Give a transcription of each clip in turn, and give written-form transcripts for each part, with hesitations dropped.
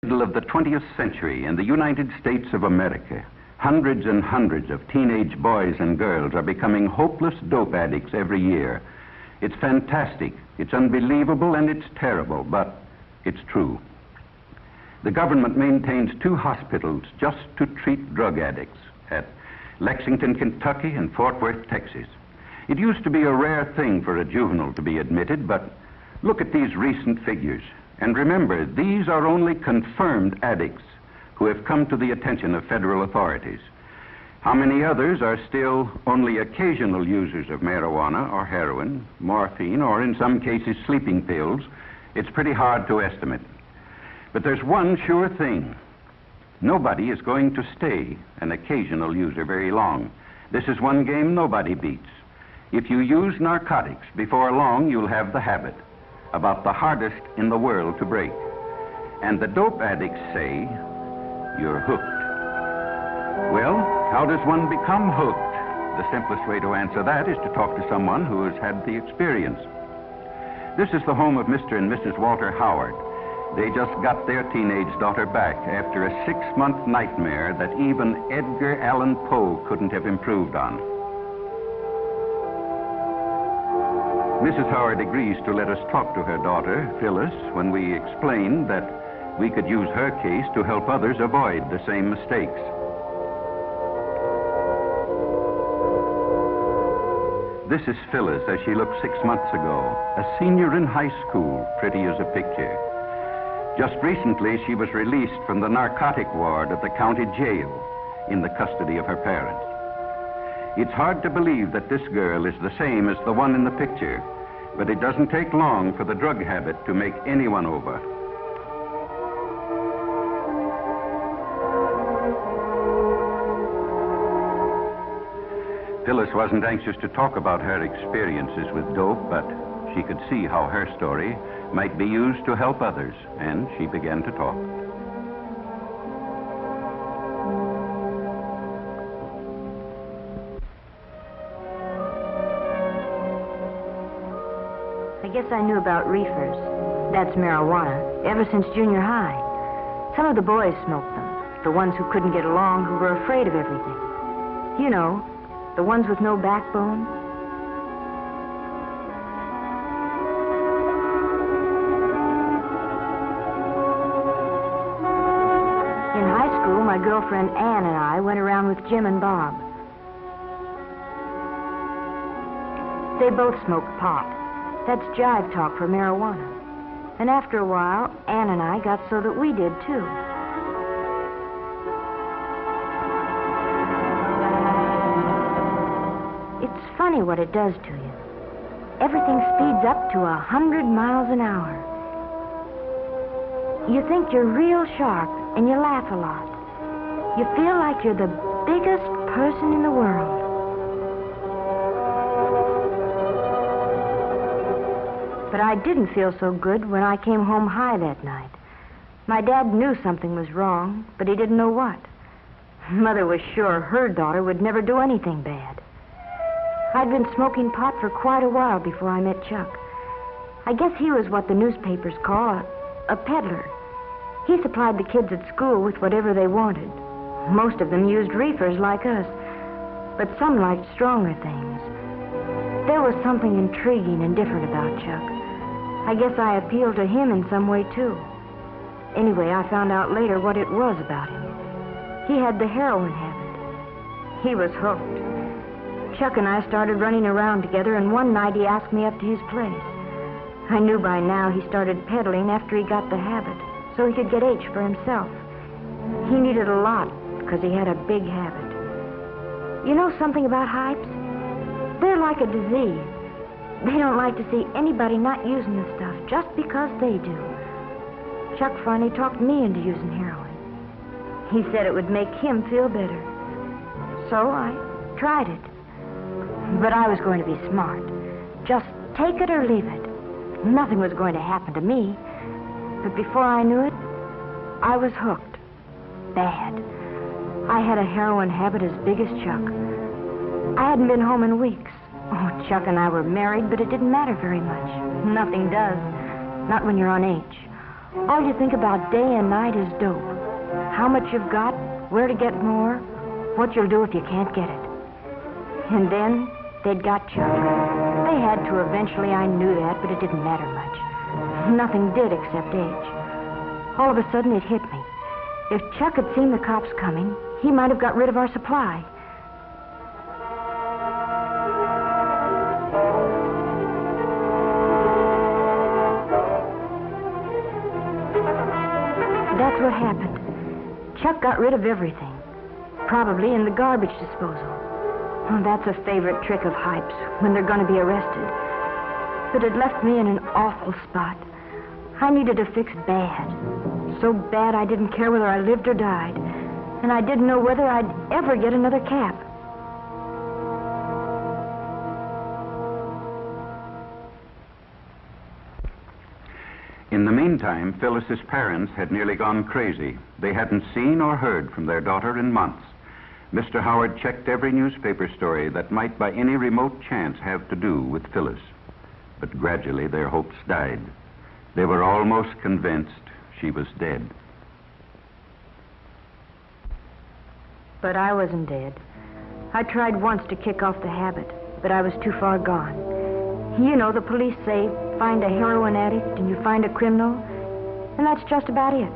Middle of the 20th century in the United States of America, hundreds and hundreds of teenage boys and girls are becoming hopeless dope addicts every year. It's fantastic, it's unbelievable, and it's terrible, but it's true. The government maintains 2 hospitals just to treat drug addicts at Lexington, Kentucky, and Fort Worth, Texas. It used to be a rare thing for a juvenile to be admitted, but look at these recent figures. And remember, these are only confirmed addicts who have come to the attention of federal authorities. How many others are still only occasional users of marijuana or heroin, morphine, or in some cases sleeping pills? It's pretty hard to estimate. But there's one sure thing. Nobody is going to stay an occasional user very long. This is one game nobody beats. If you use narcotics, before long you'll have the habit, about the hardest in the world to break. And the dope addicts say, you're hooked. Well, how does one become hooked? The simplest way to answer that is to talk to someone who has had the experience. This is the home of Mr. and Mrs. Walter Howard. They just got their teenage daughter back after a 6-month nightmare that even Edgar Allan Poe couldn't have improved on. Mrs. Howard agrees to let us talk to her daughter, Phyllis, when we explain that we could use her case to help others avoid the same mistakes. This is Phyllis as she looked 6 months ago, a senior in high school, pretty as a picture. Just recently, she was released from the narcotic ward of the county jail in the custody of her parents. It's hard to believe that this girl is the same as the one in the picture, but it doesn't take long for the drug habit to make anyone over. Phyllis wasn't anxious to talk about her experiences with dope, but she could see how her story might be used to help others, and she began to talk. I guess I knew about reefers, that's marijuana, ever since junior high. Some of the boys smoked them, the ones who couldn't get along, who were afraid of everything. You know, the ones with no backbone. In high school, my girlfriend Ann and I went around with Jim and Bob. They both smoked pot. That's jive talk for marijuana. And after a while, Ann and I got so that we did, too. It's funny what it does to you. Everything speeds up to 100 miles an hour. You think you're real sharp, and you laugh a lot. You feel like you're the biggest person in the world. But I didn't feel so good when I came home high that night. My dad knew something was wrong, but he didn't know what. Mother was sure her daughter would never do anything bad. I'd been smoking pot for quite a while before I met Chuck. I guess he was what the newspapers call a peddler. He supplied the kids at school with whatever they wanted. Most of them used reefers like us, but some liked stronger things. There was something intriguing and different about Chuck. I guess I appealed to him in some way, too. Anyway, I found out later what it was about him. He had the heroin habit. He was hooked. Chuck and I started running around together, and one night he asked me up to his place. I knew by now he started peddling after he got the habit, so he could get H for himself. He needed a lot because he had a big habit. You know something about hypes? They're like a disease. They don't like to see anybody not using the stuff just because they do. Chuck finally talked me into using heroin. He said it would make him feel better. So I tried it. But I was going to be smart. Just take it or leave it. Nothing was going to happen to me. But before I knew it, I was hooked. Bad. I had a heroin habit as big as Chuck. I hadn't been home in weeks. Oh, Chuck and I were married, but it didn't matter very much. Nothing does. Not when you're on H. All you think about day and night is dope. How much you've got, where to get more, what you'll do if you can't get it. And then they'd got Chuck. They had to eventually, I knew that, but it didn't matter much. Nothing did except age. All of a sudden it hit me. If Chuck had seen the cops coming, he might have got rid of our supply. That's what happened. Chuck got rid of everything. Probably in the garbage disposal. Oh, that's a favorite trick of Hype's when they're going to be arrested. But it left me in an awful spot. I needed a fix bad. So bad I didn't care whether I lived or died. And I didn't know whether I'd ever get another cap. In the meantime, Phyllis's parents had nearly gone crazy. They hadn't seen or heard from their daughter in months. Mr. Howard checked every newspaper story that might by any remote chance have to do with Phyllis. But gradually their hopes died. They were almost convinced she was dead. But I wasn't dead. I tried once to kick off the habit, but I was too far gone. You know, the police say, find a heroin addict and you find a criminal, and that's just about it.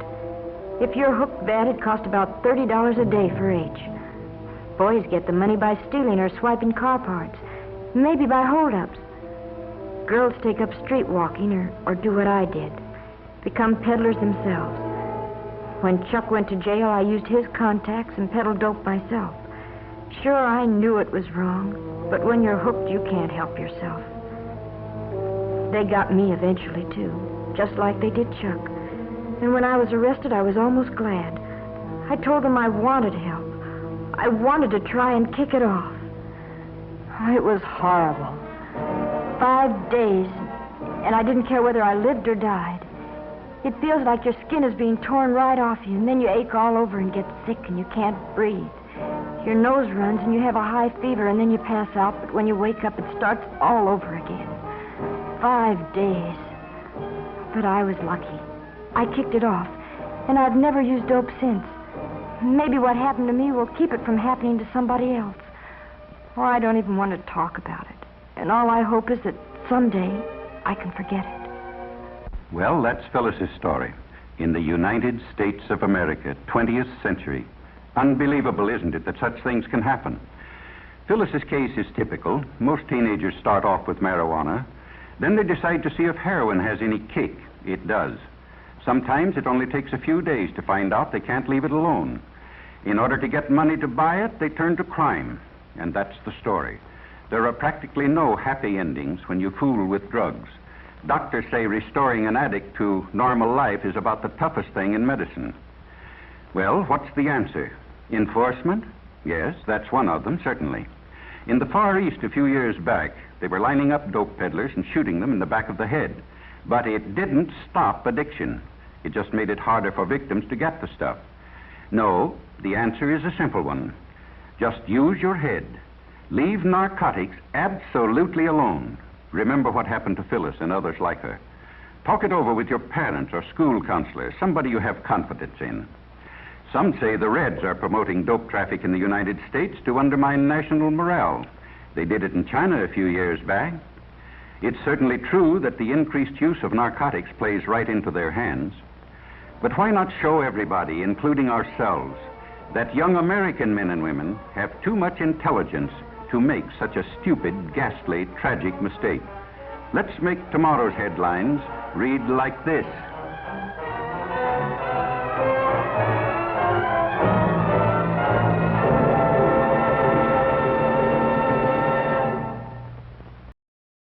If you're hooked bad, it costs about $30 a day for each. Boys get the money by stealing or swiping car parts, maybe by holdups. Girls take up street walking or do what I did, become peddlers themselves. When Chuck went to jail, I used his contacts and peddled dope myself. Sure, I knew it was wrong, but when you're hooked, you can't help yourself. They got me eventually, too, just like they did Chuck. And when I was arrested, I was almost glad. I told them I wanted help. I wanted to try and kick it off. It was horrible. 5 days, and I didn't care whether I lived or died. It feels like your skin is being torn right off you, and then you ache all over and get sick and you can't breathe. Your nose runs and you have a high fever, and then you pass out, but when you wake up, it starts all over again. 5 days. But I was lucky. I kicked it off, and I've never used dope since. Maybe what happened to me will keep it from happening to somebody else. Or I don't even want to talk about it. And all I hope is that someday I can forget it. Well, that's Phyllis's story. In the United States of America, 20th century. Unbelievable, isn't it, that such things can happen? Phyllis's case is typical. Most teenagers start off with marijuana. Then they decide to see if heroin has any kick. It does. Sometimes it only takes a few days to find out they can't leave it alone. In order to get money to buy it, they turn to crime. And that's the story. There are practically no happy endings when you fool with drugs. Doctors say restoring an addict to normal life is about the toughest thing in medicine. Well, what's the answer? Enforcement? Yes, that's one of them, certainly. In the Far East a few years back, they were lining up dope peddlers and shooting them in the back of the head. But it didn't stop addiction. It just made it harder for victims to get the stuff. No, the answer is a simple one. Just use your head. Leave narcotics absolutely alone. Remember what happened to Phyllis and others like her. Talk it over with your parents or school counselor, somebody you have confidence in. Some say the Reds are promoting dope traffic in the United States to undermine national morale. They did it in China a few years back. It's certainly true that the increased use of narcotics plays right into their hands. But why not show everybody, including ourselves, that young American men and women have too much intelligence to make such a stupid, ghastly, tragic mistake? Let's make tomorrow's headlines read like this.